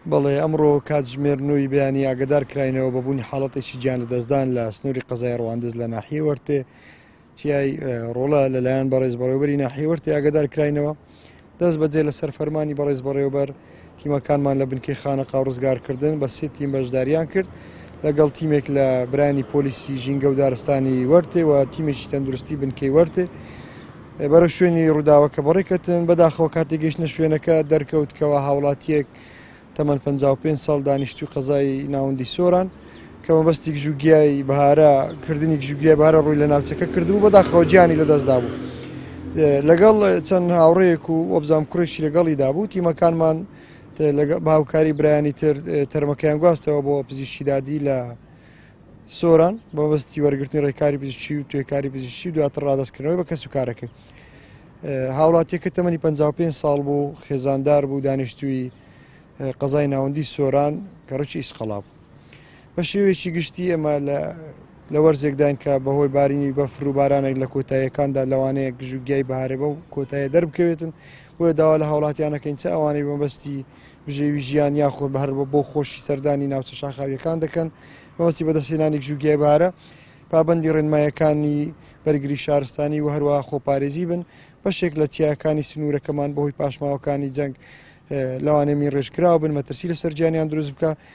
بەڵێ ئەمڕۆ کاتژمێرنەوەی بەیانی ئاگدار کراینەوە بەبوونی حاڵەتێکی گیان لە دەستدان لە سنووری قەزای ڕەواندز لە ناحیە وەرتێ تیای ڕۆڵە لەلایەن بەڕێز بەڕێوەبەری ناحیە وەرتێ ئاگدار کراینەوە دەست بەجێ لەسەر فەرمانی بەڕێز بەڕێوەبەر تیمەکانمان لە بنکەی خانەقا ڕزگارکردن بە سێ تیم بەشداریان کرد لەگەڵ تیمێک لە برانی پۆلیسی ژینگە و دارستانی وەرتێ و تیمێکی تەندروستی بنکەی وەرتێ بەرە شوێنی ڕووداوەکە بەڕێکەتن بەداخەوە کاتێک گەیشتە شوێنەکە دەرکەوتکەوە هاوڵاتیەک تەمەەن 55 ساڵ دانیشتوی قەزای ناوەندی سۆران کە مەبەستی گژوگیای بەهارە کردنی گژوگیای بەهارە ڕووی لە ناوچەکە کردبوو بەداخەوە گیانی لەدەستدا بوو لەگەڵ چەند هاوڕەیەک و وەبزام کوڕێکی لەگەڵیدا بوو تیمەکانمان باوکاری برایانی تر تەرمەکەیان گواستەوە بۆ پزیشکی دادی لە سۆران بەبستی وەرگرتنی ڕێکاری پزیشکی و توێکاری پزیشکی و دواتر ڕادستکردنەوەی بە کەس و کارەکە هاوڵاتیەکە تەمەنی 55 ساڵ بوو خێزاندار بوو دانیشتووی قەزای ناوەندی سۆران کە ڕچی ئیسقەڵا بوو بە شێوەیەکی گشتی ئەمە لە وەرزێکداین کە بەهۆی بارینی بەفر و بارانێک لە کۆتاییەکاندا لەوانەیە گژوگیای بەهارێ بە و کۆتایە دەربکەوێتن بۆیە داوا لە هاوڵاتیانەکەین چە ئەوانەی بەبەستی بژێوی ژیان یاخۆ بەهر بۆ خۆشی سەردانی ناوچە شاخاویەکان دەکەن بەمەستی بەدەستێنانی گژوگیای بارە پابەندی ڕێنمایەکانی بەرگری شارستانی و هەروەها خۆپارێزی بن بەشێک لە چیاکانی سنوورەکەمان بەهۆی پاشماوەکانی جەنگ لەوانێمی ڕێژکراوە بن مەترسی لە سەرجیانیان دروست بکە